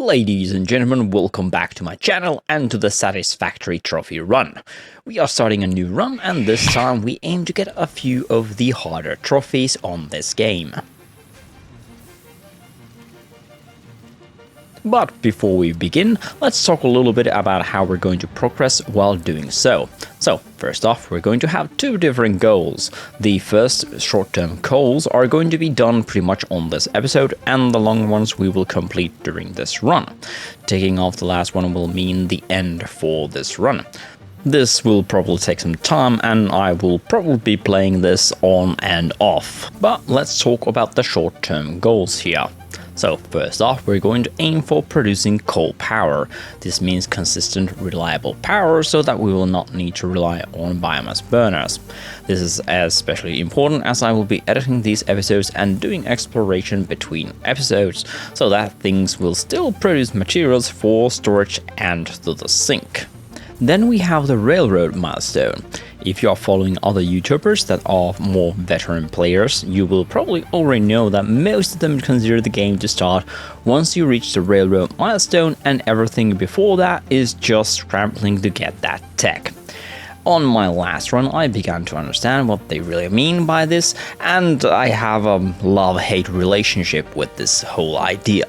Ladies and gentlemen, welcome back to my channel and to the Satisfactory trophy run. We are starting a new run, and this time we aim to get a few of the harder trophies on this game. But before we begin, let's talk a little bit about how we're going to progress while doing so. So, first off, we're going to have two different goals. The first short-term goals are going to be done pretty much on this episode, and the long ones we will complete during this run. Taking off the last one will mean the end for this run. This will probably take some time, and I will probably be playing this on and off. But let's talk about the short-term goals here. So first off, we're going to aim for producing coal power. This means consistent, reliable power so that we will not need to rely on biomass burners. This is especially important as I will be editing these episodes and doing exploration between episodes, so that things will still produce materials for storage and to the sink. Then we have the railroad milestone. If you are following other YouTubers that are more veteran players, you will probably already know that most of them consider the game to start once you reach the railroad milestone, and everything before that is just scrambling to get that tech. On my last run, I began to understand what they really mean by this, and I have a love-hate relationship with this whole idea.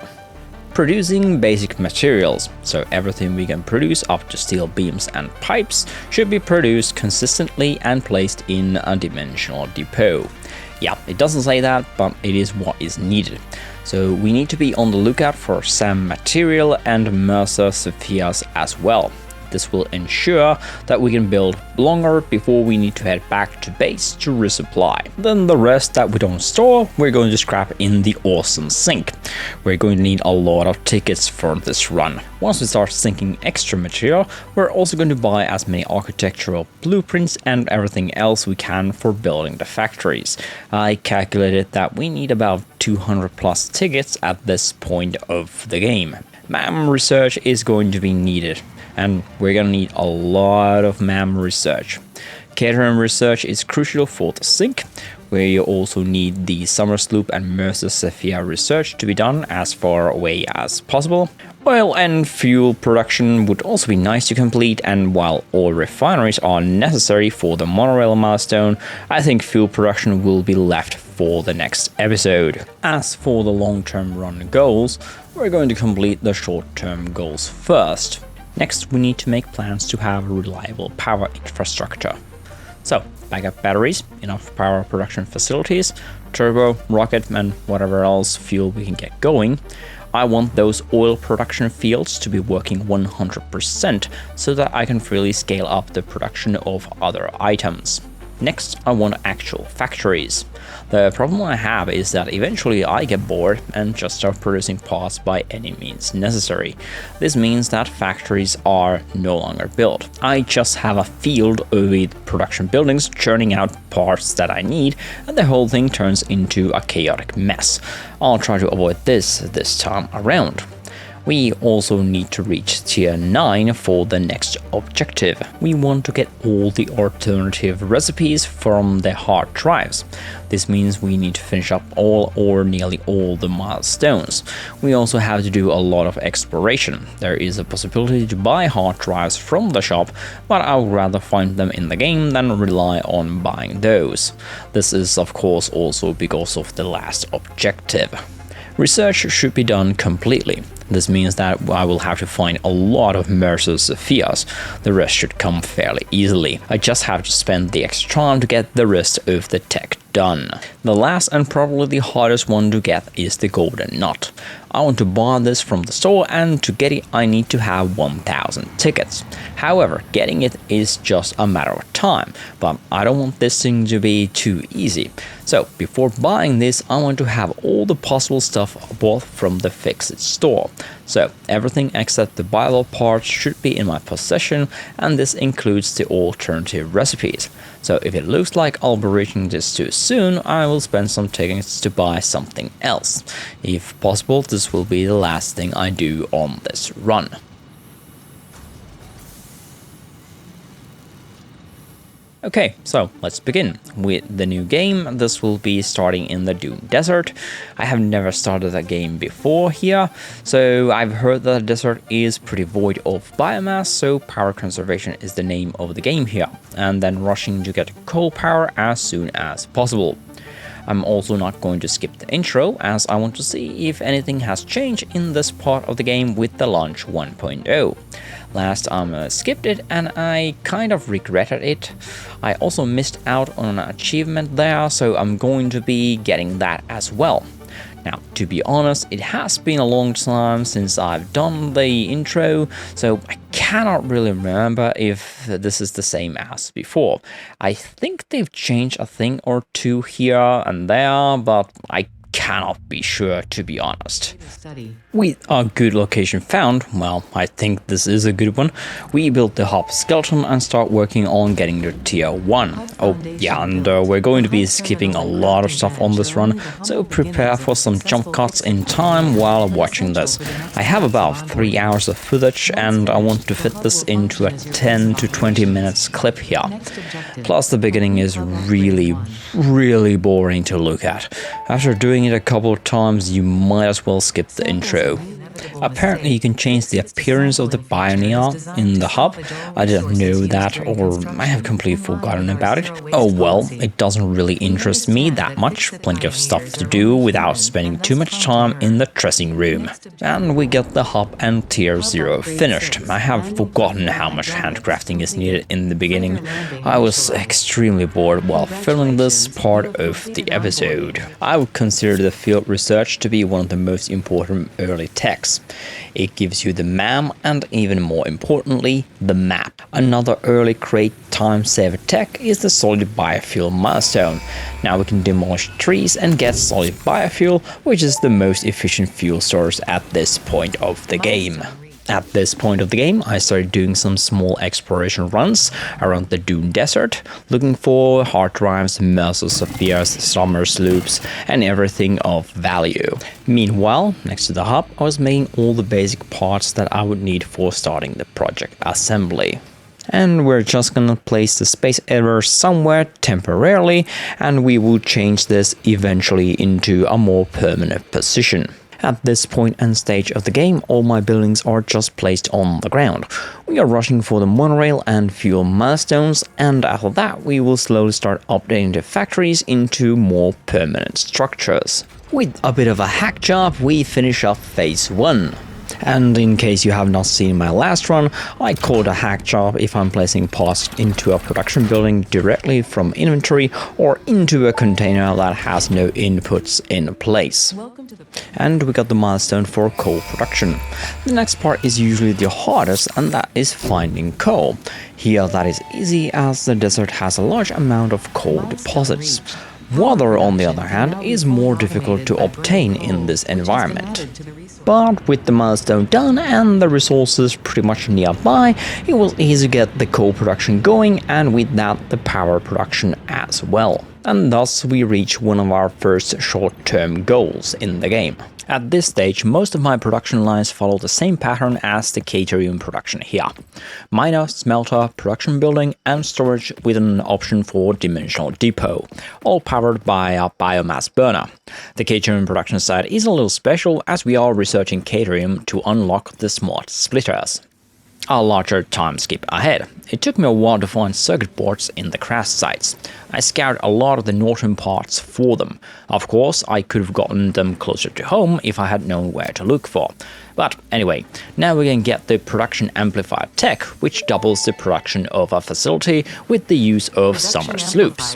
Producing basic materials, so everything we can produce up to steel beams and pipes should be produced consistently and placed in a dimensional depot. Yeah, it doesn't say that, but it is what is needed. So we need to be on the lookout for SAM material and Mercer spheres as well. This will ensure that we can build longer before we need to head back to base to resupply. Then the rest that we don't store, we're going to scrap in the awesome sink. We're going to need a lot of tickets for this run. Once we start sinking extra material, we're also going to buy as many architectural blueprints and everything else we can for building the factories. I calculated that we need about 200 plus tickets at this point of the game. MAM research is going to be needed, and we're gonna need a lot of MAM research. Catering research is crucial for the sink, where you also need the Summer Sloop and Mercer Sphere research to be done as far away as possible. Oil and fuel production would also be nice to complete, and while all refineries are necessary for the monorail milestone, I think fuel production will be left for the next episode. As for the long-term run goals, we're going to complete the short-term goals first. Next, we need to make plans to have a reliable power infrastructure. So, backup batteries, enough power production facilities, turbo, rocket, and whatever else fuel we can get going. I want those oil production fields to be working 100% so that I can freely scale up the production of other items. Next, I want actual factories. The problem I have is that eventually I get bored and just start producing parts by any means necessary. This means that factories are no longer built. I just have a field with production buildings churning out parts that I need, and the whole thing turns into a chaotic mess. I'll try to avoid this time around. We also need to reach tier 9 for the next objective. We want to get all the alternative recipes from the hard drives. This means we need to finish up all or nearly all the milestones. We also have to do a lot of exploration. There is a possibility to buy hard drives from the shop, but I would rather find them in the game than rely on buying those. This is of course also because of the last objective. Research should be done completely. This means that I will have to find a lot of Mercer spheres. The rest should come fairly easily. I just have to spend the extra time to get the rest of the tech done. The last and probably the hardest one to get is the golden nut. I want to buy this from the store, and to get it I need to have 1000 tickets. However, getting it is just a matter of time, but I don't want this thing to be too easy. So before buying this, I want to have all the possible stuff bought from the Ficsmas store. So everything except the buyable parts should be in my possession, and this includes the alternative recipes. So if it looks like I'll be reaching this too soon, I will spend some tickets to buy something else. If possible, this will be the last thing I do on this run. Okay, so let's begin with the new game. This will be starting in the Dune desert. I have never started a game before here, so I've heard that the desert is pretty void of biomass, so power conservation is the name of the game here, and then rushing to get coal power as soon as possible. I'm also not going to skip the intro, as I want to see if anything has changed in this part of the game with the launch 1.0. Last time I skipped it and I kind of regretted it. I also missed out on an achievement there, so I'm going to be getting that as well. Now, to be honest, it has been a long time since I've done the intro, so I cannot really remember if this is the same as before. I think they've changed a thing or two here and there, but I cannot be sure, to be honest. With a good location found, well, I think this is a good one, we built the hub skeleton and start working on getting to tier 1. Oh yeah, and we're going to be skipping a lot of stuff on this run, so prepare for some jump cuts in time while watching this. I have about 3 hours of footage and I want to fit this into a 10 to 20 minutes clip here. Plus the beginning is really boring to look at. After doing it a couple of times, you might as well skip the intro. Apparently you can change the appearance of the pioneer in the hub. I didn't know that, or I have completely forgotten about it. Oh well, it doesn't really interest me that much. Plenty of stuff to do without spending too much time in the dressing room. And we get the hub and tier 0 finished. I have forgotten how much handcrafting is needed in the beginning. I was extremely bored while filming this part of the episode. I would consider the field research to be one of the most important early techs. It gives you the MAM and, even more importantly, the map. Another early great time saver tech is the solid biofuel milestone. Now we can demolish trees and get solid biofuel, which is the most efficient fuel source at this point of the game. At this point of the game, I started doing some small exploration runs around the Dune desert, looking for hard drives, mesosophias, summer sloops, and everything of value. Meanwhile, next to the hub, I was making all the basic parts that I would need for starting the project assembly. And we're just gonna place the space error somewhere temporarily, and we will change this eventually into a more permanent position. At this point and stage of the game, all my buildings are just placed on the ground. We are rushing for the monorail and fuel milestones, and after that we will slowly start updating the factories into more permanent structures. With a bit of a hack job, we finish up phase 1. And in case you have not seen my last run, I call it a hack job if I'm placing parts into a production building directly from inventory or into a container that has no inputs in place. And we got the milestone for coal production. The next part is usually the hardest, and that is finding coal. Here that is easy as the desert has a large amount of coal deposits. Water, on the other hand, is more difficult to obtain in this environment. But with the milestone done and the resources pretty much nearby, it was easy to get the coal production going, and with that the power production as well. And thus we reach one of our first short-term goals in the game. At this stage, most of my production lines follow the same pattern as the Caterium production here. Miner, smelter, production building, and storage with an option for dimensional depot, all powered by a biomass burner. The Caterium production side is a little special as we are researching Caterium to unlock the smart splitters. A larger time skip ahead. It took me a while to find circuit boards in the crash sites. I scoured a lot of the northern parts for them. Of course, I could have gotten them closer to home if I had known where to look for. But anyway, now we can get the production amplifier tech, which doubles the production of a facility with the use of summer sloops.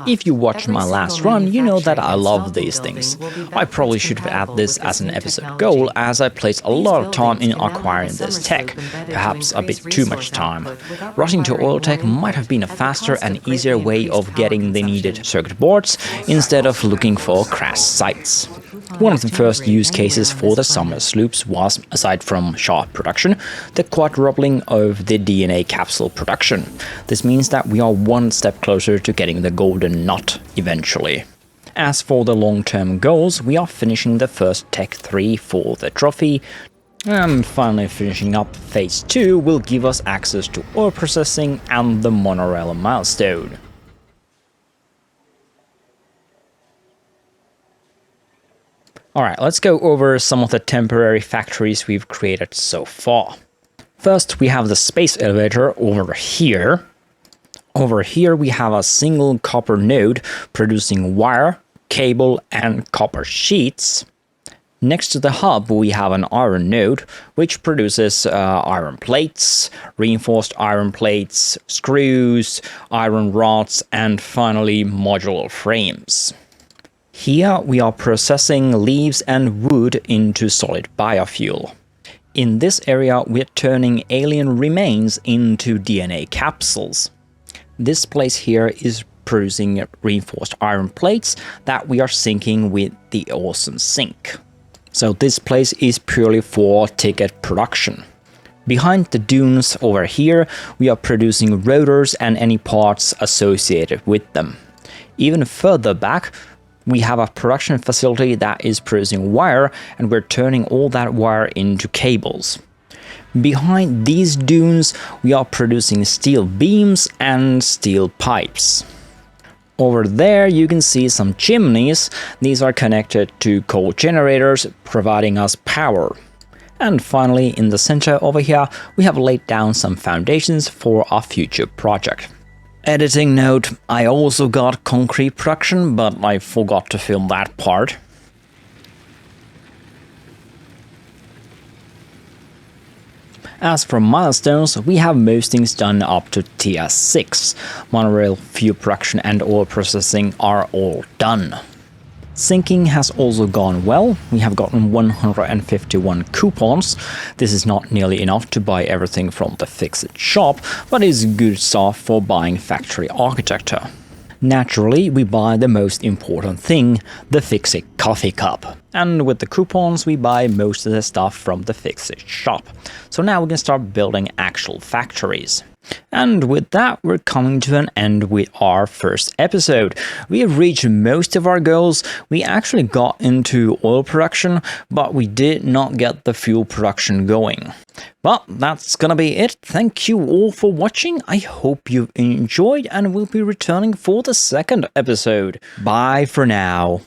If you watched my last run, you know that I love these things. I probably should have added this as an episode goal, as I placed a lot of time in acquiring this tech, perhaps a bit too much time. Rushing to oil tech might have been a faster and easier way of getting the needed circuit boards instead of looking for crash sites. One of the first use cases for the summer sloops was, aside from sharp production, the quadrupling of the DNA capsule production. This means that we are one step closer to getting the golden nut eventually. As for the long-term goals, we are finishing the first Tech 3 for the trophy, And finally finishing up phase 2 will give us access to oil processing and the monorail milestone. Alright, let's go over some of the temporary factories we've created so far. First, we have the space elevator over here. Over here we have a single copper node producing wire, cable and copper sheets. Next to the hub we have an iron node which produces iron plates, reinforced iron plates, screws, iron rods and finally modular frames. Here we are processing leaves and wood into solid biofuel. In this area we're turning alien remains into DNA capsules. This place here is producing reinforced iron plates that we are sinking with the awesome sink. So this place is purely for ticket production. Behind the dunes over here, we are producing rotors and any parts associated with them. Even further back, we have a production facility that is producing wire and we're turning all that wire into cables. Behind these dunes, we are producing steel beams and steel pipes. Over there you can see some chimneys. These are connected to coal generators, providing us power. And finally, in the center over here, we have laid down some foundations for our future project. Editing note, I also got concrete production, but I forgot to film that part. As for milestones, we have most things done up to tier 6. Monorail, fuel production and oil processing are all done. Sinking has also gone well. We have gotten 151 coupons. This is not nearly enough to buy everything from the Fixit shop, but is good stuff for buying factory architecture. Naturally, we buy the most important thing, the Fixit coffee cup. And with the coupons, we buy most of the stuff from the Fixit shop. So now we can start building actual factories. And with that, we're coming to an end with our first episode. We have reached most of our goals. We actually got into oil production, but we did not get the fuel production going. But that's gonna be it. Thank you all for watching. I hope you've enjoyed and we'll be returning for the second episode. Bye for now.